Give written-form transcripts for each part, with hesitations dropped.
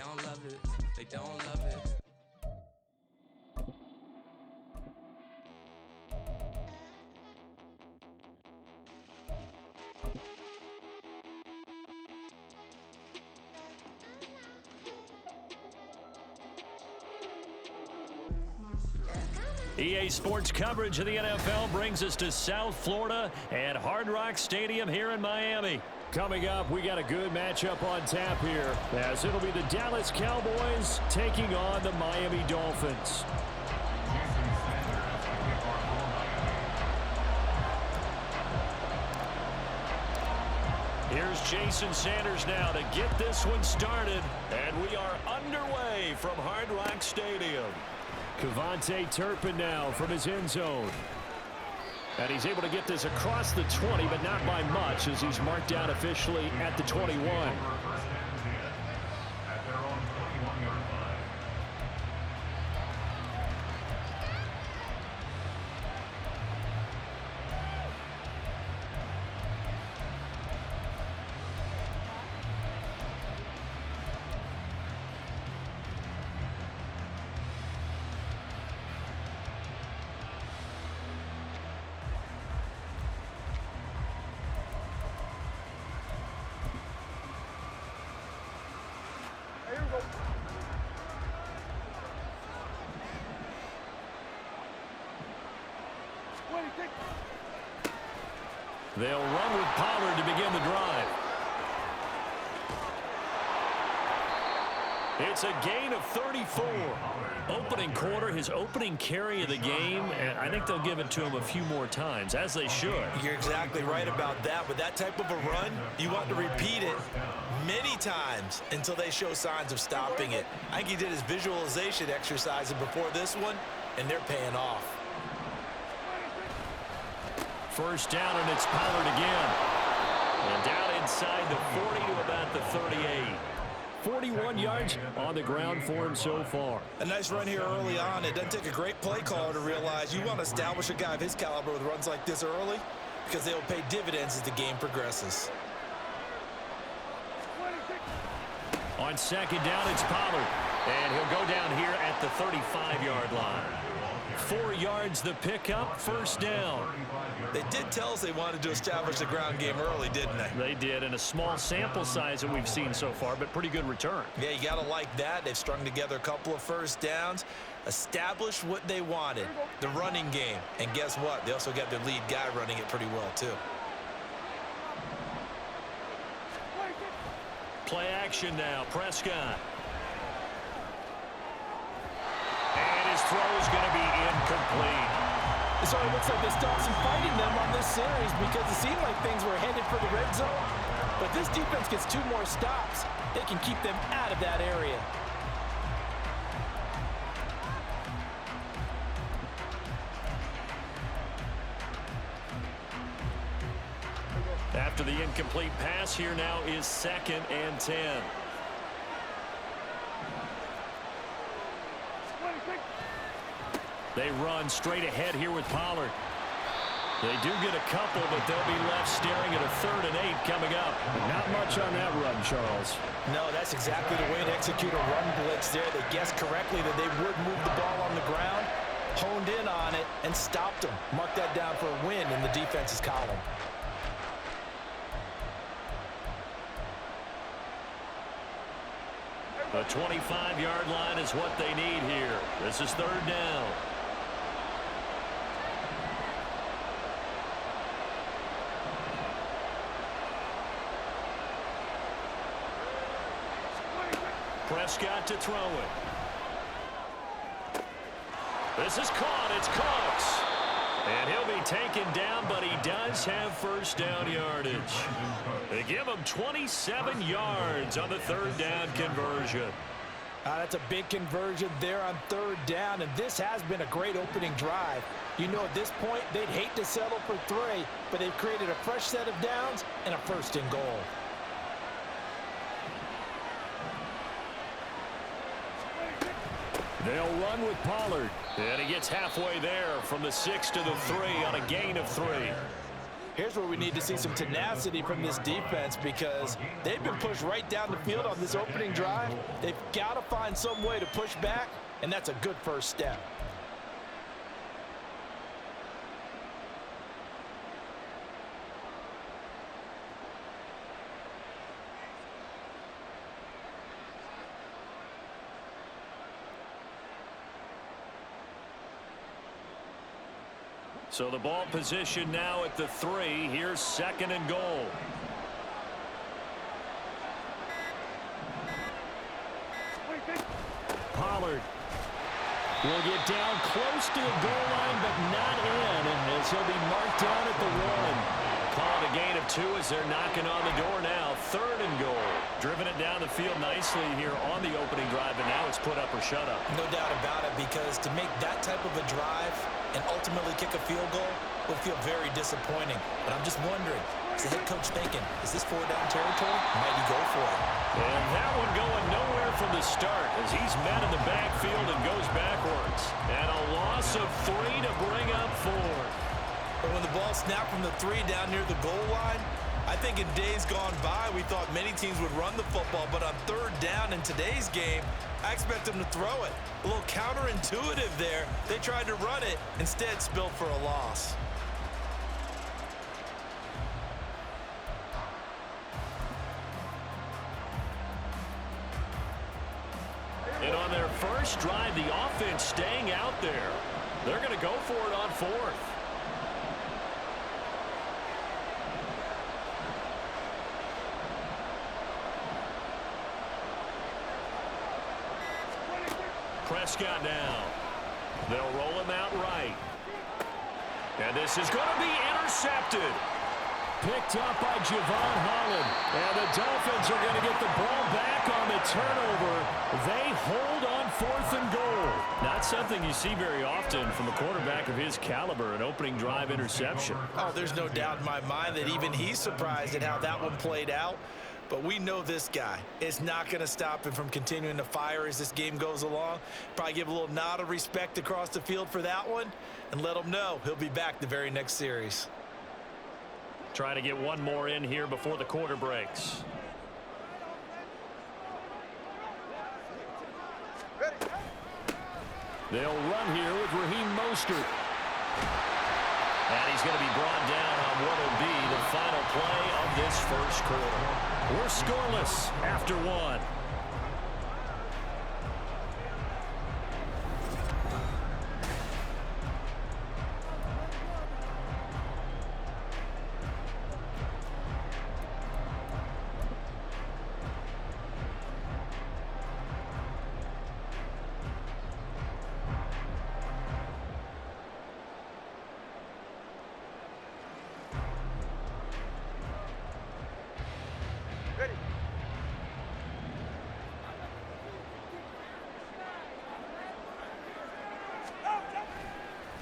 don't love it. They don't love it. EA Sports coverage of the NFL brings us to South Florida at Hard Rock Stadium here in Miami. Coming up, we got a good matchup on tap here, as it'll be the Dallas Cowboys taking on the Miami Dolphins. Here's Jason Sanders now to get this one started, and we are underway from Hard Rock Stadium. Kevontae Turpin now from his end zone. And he's able to get this across the 20, but not by much, as he's marked down officially at the 21. They'll run with Pollard to begin the drive. It's a gain of 34. Opening quarter, his opening carry of the game, and I think they'll give it to him a few more times, as they should. You're exactly right about that. With that type of a run, you want to repeat it many times until they show signs of stopping it. I think he did his visualization exercise before this one, and they're paying off. First down, and it's Pollard again. And down inside the 40 to about the 38. 41 yards on the ground for him so far. A nice run here early on. It doesn't take a great play caller to realize you want to establish a guy of his caliber with runs like this early, because they will pay dividends as the game progresses. On second down, it's Pollard. And he'll go down here at the 35-yard line. 4 yards the pickup, first down. They did tell us they wanted to establish the ground game early, didn't they? They did, in a small sample size that we've seen so far, but pretty good return. Yeah, you got to like that. They've strung together a couple of first downs, established what they wanted, the running game. And guess what? They also got their lead guy running it pretty well, too. Play action now, Prescott. And his throw is going to be incomplete. It sort of looks like they still have some fight in them on this series, because it seemed like things were headed for the red zone. But this defense gets 2 more stops. They can keep them out of that area. After the incomplete pass, here now is 2nd and 10. They run straight ahead here with Pollard. They do get a couple, but they'll be left staring at a 3rd and 8 coming up. Not much on that run, Charles. No, that's exactly the way to execute a run blitz there. They guessed correctly that they would move the ball on the ground, honed in on it, and stopped them. Mark that down for a win in the defense's column. The 25-yard line is what they need here. This is 3rd down. Prescott to throw it. This is caught. It's Cooks. And he'll be taken down, but he does have first down yardage. They give him 27 yards on the 3rd down conversion. That's a big conversion there on 3rd down, and this has been a great opening drive. You know, at this point, they'd hate to settle for 3, but they've created a fresh set of downs and a 1st and goal. They'll run with Pollard. And he gets halfway there from the 6 to the 3 on a gain of 3. Here's where we need to see some tenacity from this defense because they've been pushed right down the field on this opening drive. They've got to find some way to push back, and that's a good first step. So the ball position now at the 3. Here's 2nd and goal. Pollard will get down close to the goal line, but not in, as he'll be marked down at the 1. Call it a gain of 2 as they're knocking on the door now. 3rd and goal. Driven it down the field nicely here on the opening drive, and now it's put up or shut up. No doubt about it, because to make that type of a drive and ultimately kick a field goal would feel very disappointing. But I'm just wondering, is the head coach thinking, is this 4-down territory? Might he go for it? And that one going nowhere from the start as he's met in the backfield and goes backwards. And a loss of 3 to bring up 4. But when the ball snapped from the 3 down near the goal line, I think in days gone by, we thought many teams would run the football, but on 3rd down in today's game, I expect them to throw it. A little counterintuitive there. They tried to run it, instead spilled for a loss. And on their first drive, the offense staying out there. They're going to go for it on 4th. Prescott now. They'll roll him out right. And this is going to be intercepted. Picked up by Javon Holland. And the Dolphins are going to get the ball back on the turnover. They hold on 4th and goal. Not something you see very often from a quarterback of his caliber, an opening drive interception. Oh, there's no doubt in my mind that even he's surprised at how that one played out. But we know this guy is not going to stop him from continuing to fire as this game goes along. Probably give a little nod of respect across the field for that one and let him know he'll be back the very next series. Trying to get one more in here before the quarter breaks. They'll run here with Raheem Mostert. And he's going to be brought down on what will be the final play of this first quarter. We're scoreless after 1.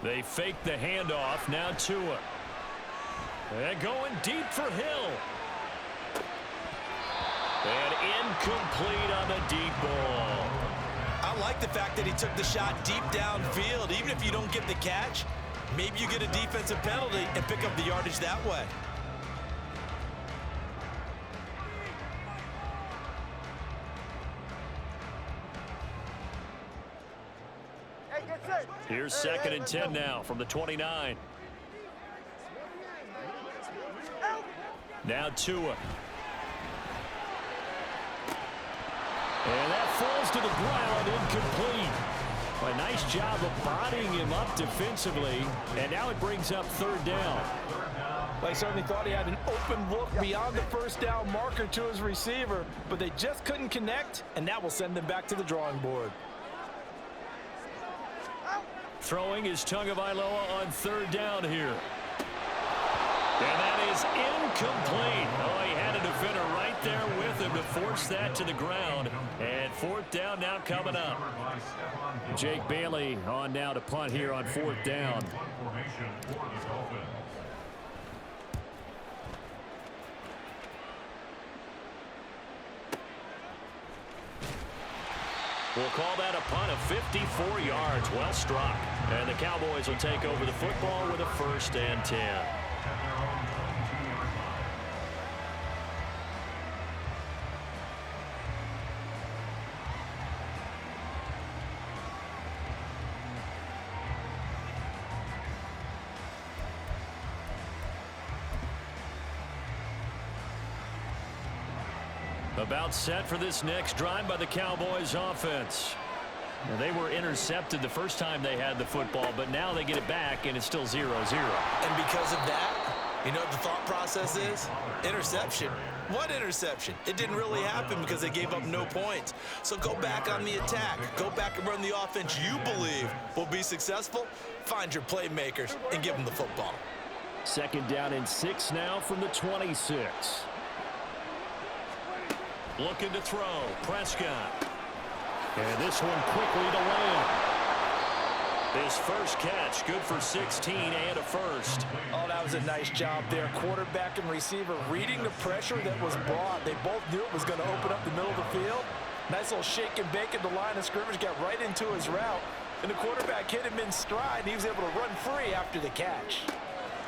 They fake the handoff. Now Tua. And going deep for Hill. And incomplete on the deep ball. I like the fact that he took the shot deep downfield. Even if you don't get the catch, maybe you get a defensive penalty and pick up the yardage that way. Here's 2nd and 10 now from the 29. Now Tua. And that falls to the ground, incomplete. A nice job of bodying him up defensively. And now it brings up 3rd down. They certainly thought he had an open look beyond the first down marker to his receiver, but they just couldn't connect, and that will send them back to the drawing board. Throwing is Tagovailoa on 3rd down here. And that is incomplete. Oh, he had a defender right there with him to force that to the ground. And 4th down now coming up. Jake Bailey on now to punt here on 4th down. We'll call that a punt of 54 yards. Well struck. And the Cowboys will take over the football with a 1st and 10. About set for this next drive by the Cowboys offense. Now, they were intercepted the first time they had the football, but now they get it back, and it's still 0-0. And because of that, you know what the thought process is? Interception. What interception? It didn't really happen because they gave up no points. So go back on the attack. Go back and run the offense you believe will be successful. Find your playmakers and give them the football. 2nd down and 6 now from the 26. Looking to throw. Prescott. And this one quickly to Lamb. His first catch, good for 16 and a first. Oh, that was a nice job there. Quarterback and receiver reading the pressure that was brought. They both knew it was going to open up the middle of the field. Nice little shake and bake at the line of scrimmage, got right into his route. And the quarterback hit him in stride, and he was able to run free after the catch.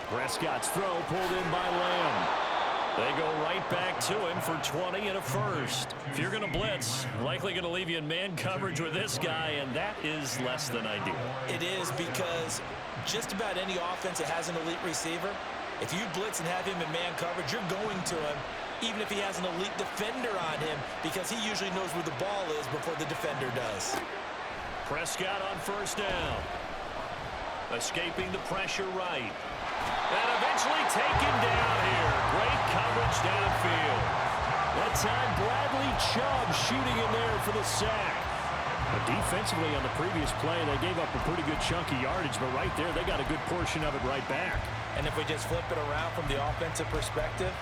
Prescott's throw pulled in by Lamb. They go right back to him for 20 and a first. If you're going to blitz, likely going to leave you in man coverage with this guy, and that is less than ideal. It is, because just about any offense that has an elite receiver, if you blitz and have him in man coverage, you're going to him, even if he has an elite defender on him, because he usually knows where the ball is before the defender does. Prescott on first down. Escaping the pressure right. And eventually taken down here. Great coverage downfield. That time, Bradley Chubb shooting in there for the sack. But defensively on the previous play, they gave up a pretty good chunk of yardage, but right there, they got a good portion of it right back. And if we just flip it around from the offensive perspective,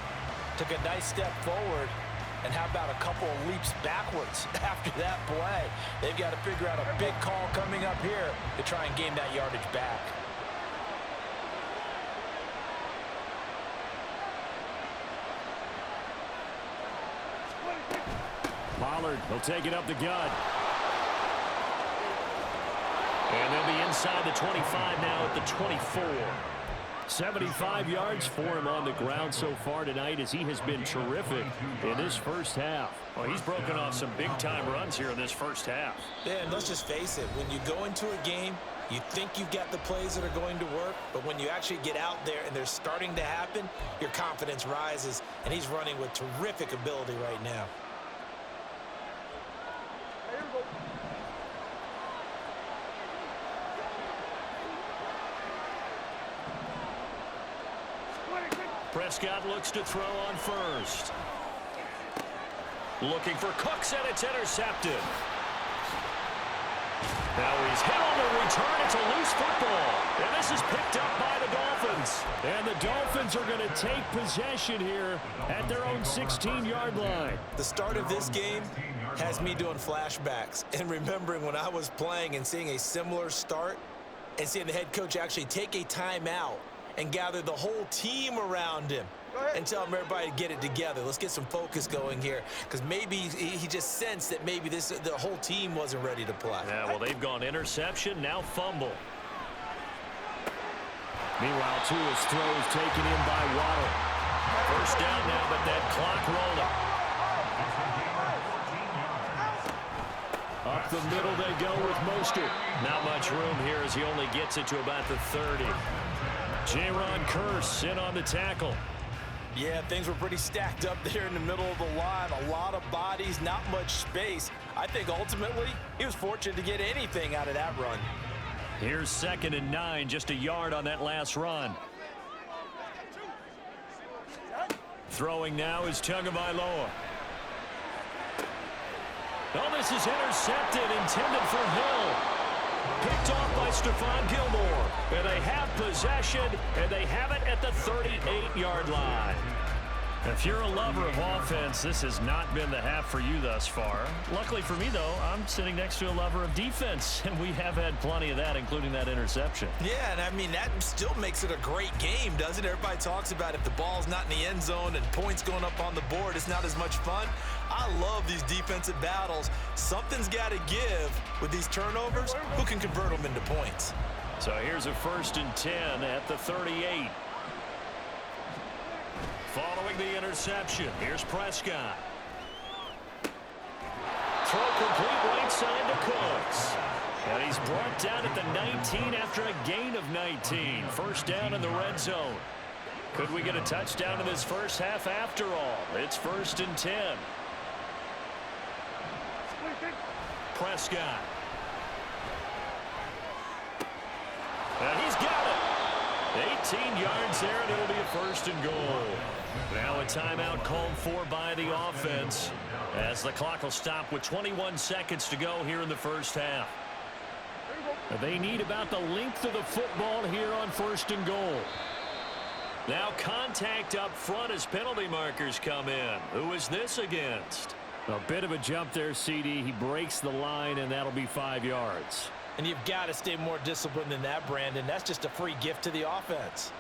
took a nice step forward, and how about a couple of leaps backwards after that play? They've got to figure out a big call coming up here to try and gain that yardage back. Pollard will take it up the gut. And they'll be inside the 25 now at the 24. 75 yards for him on the ground so far tonight, as he has been terrific in this first half. Well, he's broken off some big-time runs here in this first half. Yeah, and let's just face it. When you go into a game, you think you've got the plays that are going to work, but when you actually get out there and they're starting to happen, your confidence rises, and he's running with terrific ability right now. Prescott looks to throw on first. Looking for Cooks, and it's intercepted. Now he's hit on the return. It's a loose football. And this is picked up by the Dolphins. And the Dolphins are going to take possession here at their own 16-yard line. The start of this game has me doing flashbacks and remembering when I was playing and seeing a similar start and seeing the head coach actually take a timeout and gather the whole team around him and tell him everybody to get it together. Let's get some focus going here, because maybe he just sensed that maybe the whole team wasn't ready to play. Yeah, well, they've gone interception, now fumble. Meanwhile, Tua's throw is taken in by Waddle. First down now, but that clock rolling. Up the middle they go with Mostert. Not much room here as he only gets it to about the 30. Jaron Kearse in on the tackle. Yeah, things were pretty stacked up there in the middle of the line. A lot of bodies, not much space. I think ultimately he was fortunate to get anything out of that run. Here's 2nd and 9, just a yard on that last run. Throwing now is Tagovailoa. Oh, this is intercepted, intended for Hill. Picked off by Stephon Gilmore. And they have possession, and they have it at the 38-yard line. If you're a lover of offense, this has not been the half for you thus far. Luckily for me, though, I'm sitting next to a lover of defense, and we have had plenty of that, including that interception. Yeah, and I mean, that still makes it a great game, doesn't it? Everybody talks about if the ball's not in the end zone and points going up on the board, it's not as much fun. I love these defensive battles. Something's got to give with these turnovers. Who can convert them into points? So here's a 1st and 10 at the 38. Following the interception, here's Prescott. Throw complete right side to Cooks. And he's brought down at the 19 after a gain of 19. First down in the red zone. Could we get a touchdown in this first half after all? It's 1st and 10. Prescott. And he's got it. 18 yards there, and it'll be a first and goal. Now a timeout called for by the offense as the clock will stop with 21 seconds to go here in the first half. They need about the length of the football here on first and goal. Now contact up front as penalty markers come in. Who is this against? A bit of a jump there, CD. He breaks the line, and that'll be 5 yards. And you've got to stay more disciplined than that, Brandon. That's just a free gift to the offense.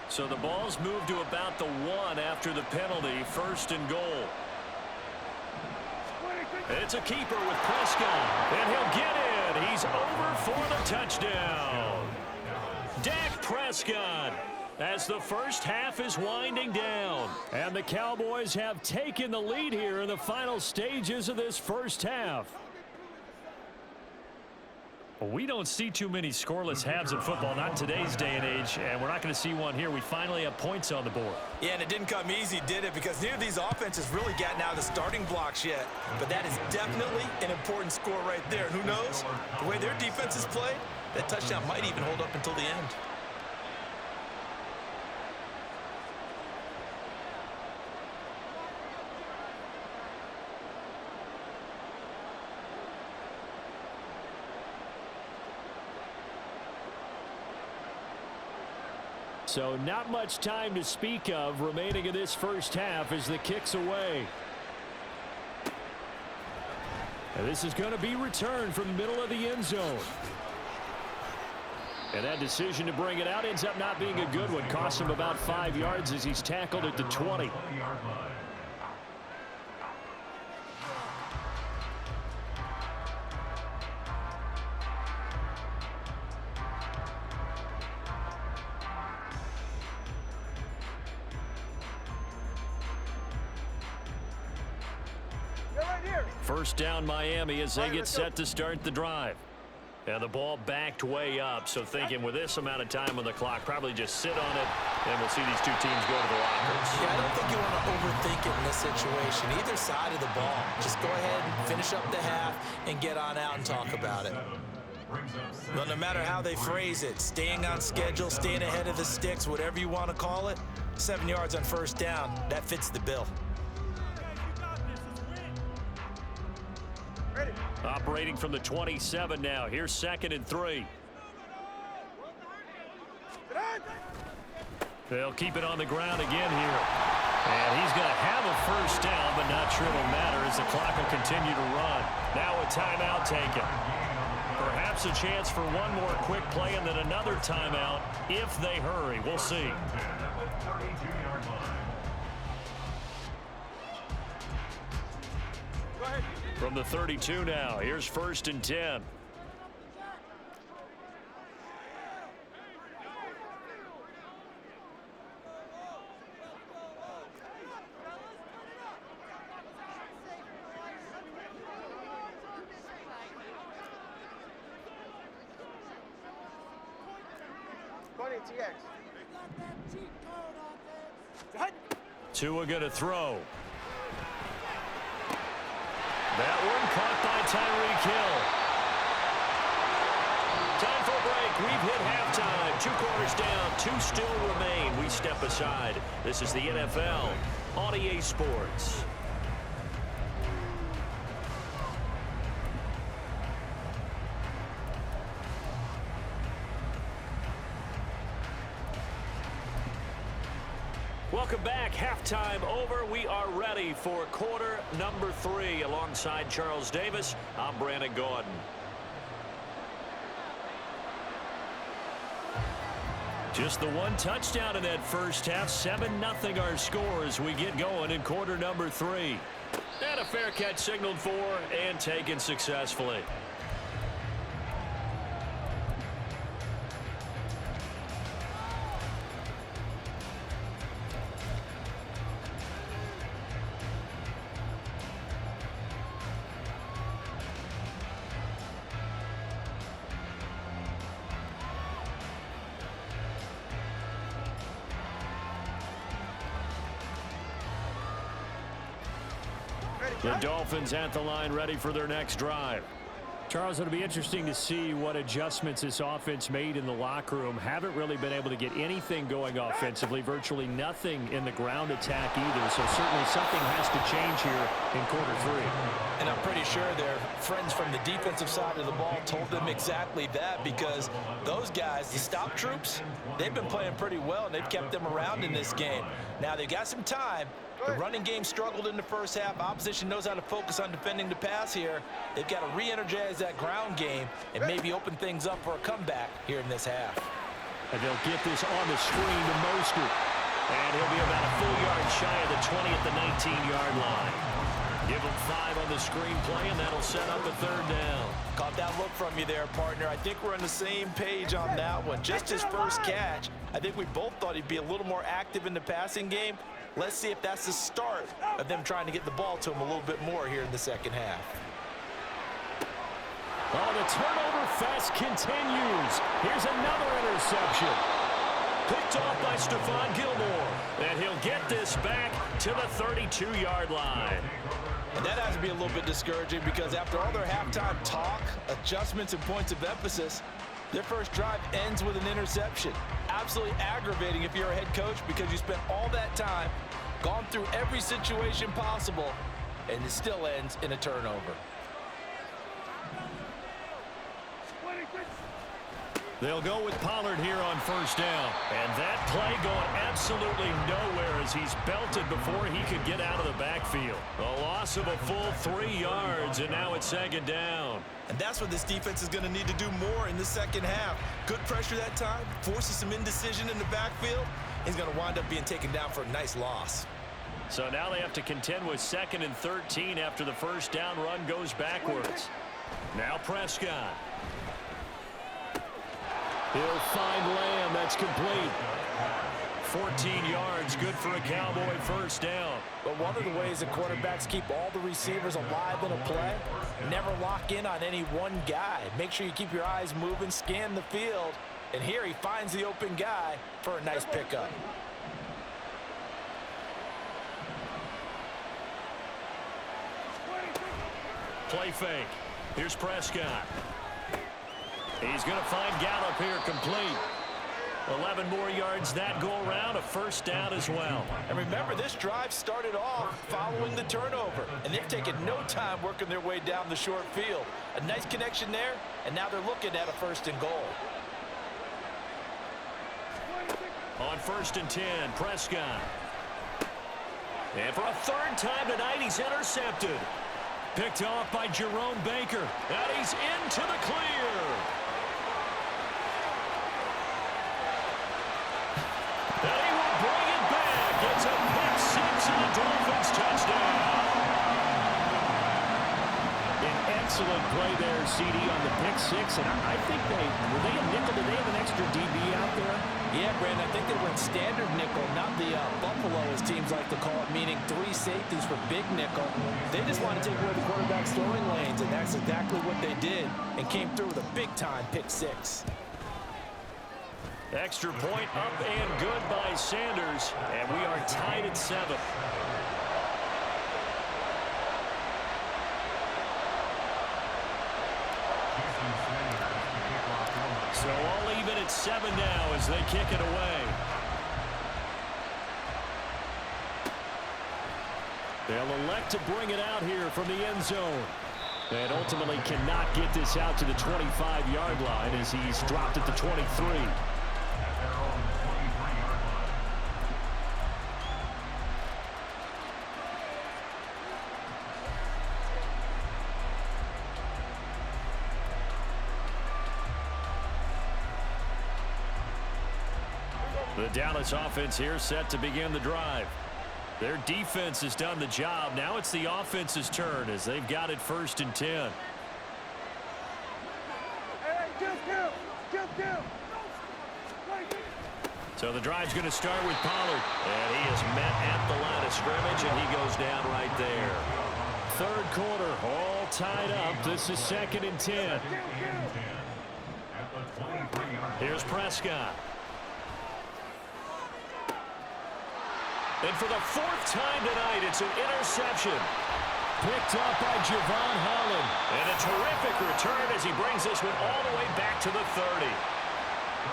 So the ball's moved to about the 1 after the penalty, first and goal. It's a keeper with Prescott, and he'll get in. He's over for the touchdown. Dak Prescott, as the first half is winding down. And the Cowboys have taken the lead here in the final stages of this first half. Well, we don't see too many scoreless halves in football, not in today's day and age, and we're not going to see one here. We finally have points on the board. Yeah, and it didn't come easy, did it? Because neither of these offenses really gotten out of the starting blocks yet. But that is definitely an important score right there. And who knows? The way their defenses play, that touchdown might even hold up until the end. So not much time to speak of remaining in this first half as the kick's away. And this is going to be returned from the middle of the end zone. And that decision to bring it out ends up not being a good one. Costs him about 5 yards as he's tackled at the 20. First down Miami as they get set to start the drive. And the ball backed way up, so thinking with this amount of time on the clock, probably just sit on it, and we'll see these two teams go to the lockers. Yeah, I don't think you want to overthink it in this situation. Either side of the ball. Just go ahead and finish up the half and get on out and talk about it. Well, no matter how they phrase it, staying on schedule, staying ahead of the sticks, whatever you want to call it, 7 yards on first down, that fits the bill. Operating from the 27 now. Here's 2nd and 3. They'll keep it on the ground again here. And he's going to have a first down, but not sure it'll matter as the clock will continue to run. Now a timeout taken. Perhaps a chance for one more quick play and then another timeout if they hurry. We'll see. From the 32 now, here's 1st and 10. Tua going to throw. That one caught by Tyreek Hill. Time for a break. We've hit halftime. 2 quarters down. 2 still remain. We step aside. This is the NFL on EA Sports. Welcome back. Halftime over. We are ready for quarter number 3. Alongside Charles Davis, I'm Brandon Gordon. Just the one touchdown in that first half. 7-0 our score as we get going in quarter number 3. And a fair catch signaled for and taken successfully. The Dolphins at the line, ready for their next drive. Charles, it'll be interesting to see what adjustments this offense made in the locker room. Haven't really been able to get anything going offensively, virtually nothing in the ground attack either. So certainly something has to change here in quarter three. And I'm pretty sure their friends from the defensive side of the ball told them exactly that, because those guys, the stop troops, they've been playing pretty well, and they've kept them around in this game. Now, they've got some time. The running game struggled in the first half. Opposition knows how to focus on defending the pass here. They've got to re-energize that ground game and maybe open things up for a comeback here in this half. And they'll get this on the screen to Mostert. And he'll be about a full yard shy of the 20 at the 19-yard line. Give him 5 on the screen play, and that'll set up a third down. Caught that look from you there, partner. I think we're on the same page on that one. Just his first catch. I think we both thought he'd be a little more active in the passing game. Let's see if that's the start of them trying to get the ball to him a little bit more here in the second half. Oh, the turnover fest continues. Here's another interception. Picked off by Stephon Gilmore. And he'll get this back to the 32-yard line. And that has to be a little bit discouraging, because after all their halftime talk, adjustments, and points of emphasis, their first drive ends with an interception. Absolutely aggravating if you're a head coach, because you spent all that time, gone through every situation possible, and it still ends in a turnover. They'll go with Pollard here on first down. And that play going absolutely nowhere as he's belted before he could get out of the backfield. A loss of a full 3 yards, and now it's second down. And that's what this defense is going to need to do more in the second half. Good pressure that time, forces some indecision in the backfield. He's going to wind up being taken down for a nice loss. So now they have to contend with 2nd and 13 after the first down run goes backwards. Now Prescott. He'll find Lamb. That's complete. 14 yards, good for a Cowboy first down. But one of the ways that quarterbacks keep all the receivers alive in a play, never lock in on any one guy. Make sure you keep your eyes moving, scan the field. And here he finds the open guy for a nice pickup. Play fake. Here's Prescott. He's going to find Gallup here complete. 11 more yards that go around, a first down as well. And remember, this drive started off following the turnover, and they've taken no time working their way down the short field. A nice connection there, and now they're looking at a 1st and goal. On 1st and 10, Prescott. And for a 3rd time tonight, he's intercepted. Picked off by Jerome Baker, and he's into the clear. And he will bring it back. It's a pick 6 and a Dolphins touchdown. An excellent play there, CD, on the pick 6. And I think were they a nickel? Did they have an extra DB out there? Yeah, Brandon, I think they went standard nickel, not the Buffalo, as teams like to call it, meaning 3 safeties for big nickel. They just want to take away the quarterback's throwing lanes, and that's exactly what they did, and came through with a big-time pick 6. Extra point up and good by Sanders, and we are tied at 7. So all even at 7 now as they kick it away. They'll elect to bring it out here from the end zone. And ultimately cannot get this out to the 25-yard line as he's dropped at the 23. The Dallas offense here set to begin the drive. Their defense has done the job. Now it's the offense's turn as they've got it 1st and 10. So the drive's going to start with Pollard. And he is met at the line of scrimmage, and he goes down right there. 3rd quarter, all tied up. This is 2nd and 10. Here's Prescott. And for the 4th time tonight, it's an interception. picked up by Javon Holland. And a terrific return as he brings this one all the way back to the 30.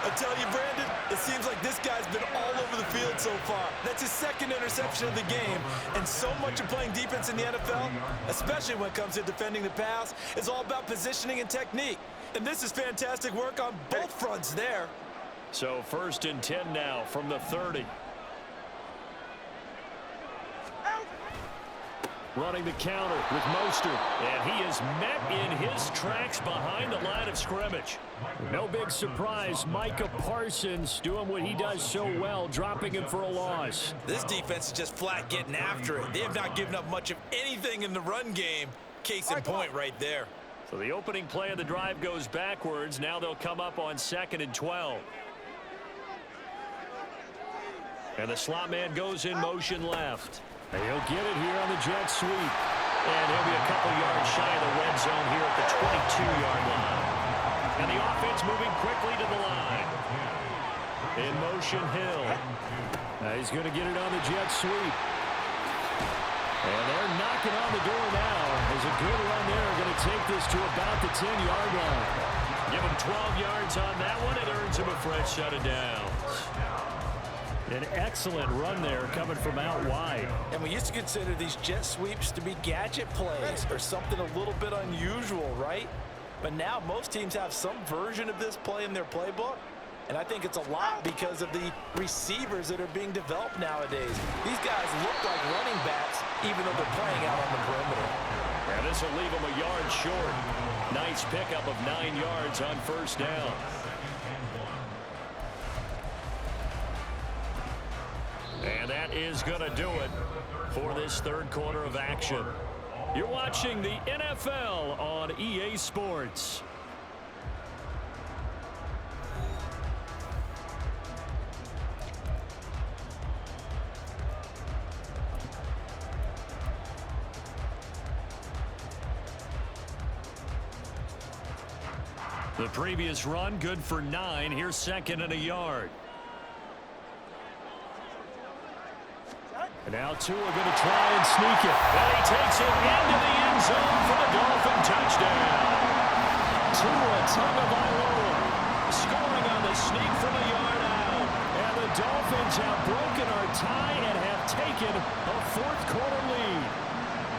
I tell you, Brandon, it seems like this guy's been all over the field so far. That's his second interception of the game. And so much of playing defense in the NFL, especially when it comes to defending the pass, is all about positioning and technique. And this is fantastic work on both fronts there. So 1st and 10 now from the 30. Running the counter with Mostert, and he is met in his tracks behind the line of scrimmage. No big surprise, Micah Parsons doing what he does so well, dropping him for a loss. This defense is just flat getting after it. They have not given up much of anything in the run game. Case in point right there. So the opening play of the drive goes backwards. Now they'll come up on 2nd and 12. And the slot man goes in motion left. He'll get it here on the jet sweep. And he'll be a couple yards shy of the red zone here at the 22-yard line. And the offense moving quickly to the line. In motion, Hill. He's going to get it on the jet sweep. And they're knocking on the door now. There's a good run there. Going to take this to about the 10-yard line. Give him 12 yards on that one. It earns him a fresh set of downs. An excellent run there coming from out wide. And we used to consider these jet sweeps to be gadget plays or something a little bit unusual, right? But now most teams have some version of this play in their playbook. And I think it's a lot because of the receivers that are being developed nowadays. These guys look like running backs even though they're playing out on the perimeter. And this will leave them a yard short. Nice pickup of 9 yards on 1st down. And that is going to do it for this 3rd quarter of action. You're watching the NFL on EA Sports. The previous run good for 9. Here's 2nd and a yard. And now Tua going to try and sneak it. And he takes it into the end zone for the Dolphin touchdown. Tua Tagovailoa scoring on the sneak from a yard out. And the Dolphins have broken our tie and have taken a 4th quarter lead.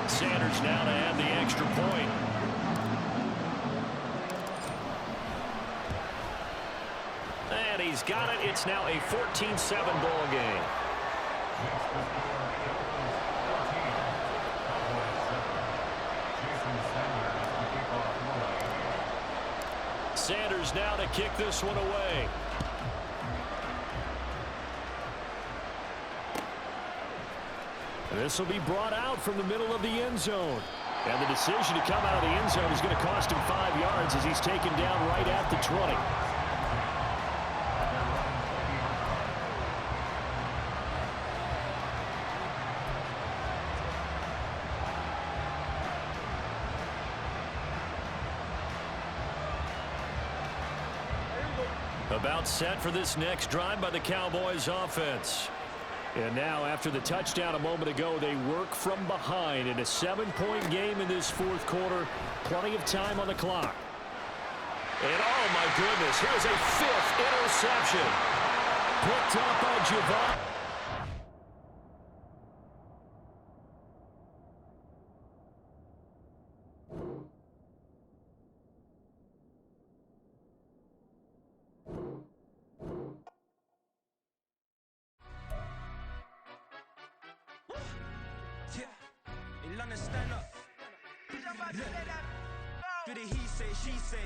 Sanders now to add the extra point. And he's got it. It's now a 14-7 ball game. Sanders now to kick this one away. This will be brought out from the middle of the end zone. And the decision to come out of the end zone is going to cost him 5 yards as he's taken down right at the 20. About set for this next drive by the Cowboys offense. And now after the touchdown a moment ago, they work from behind in a 7-point game in this 4th quarter. Plenty of time on the clock. And oh my goodness, here's a 5th interception. Picked up by Javon. Stand up. Do the he say, she say.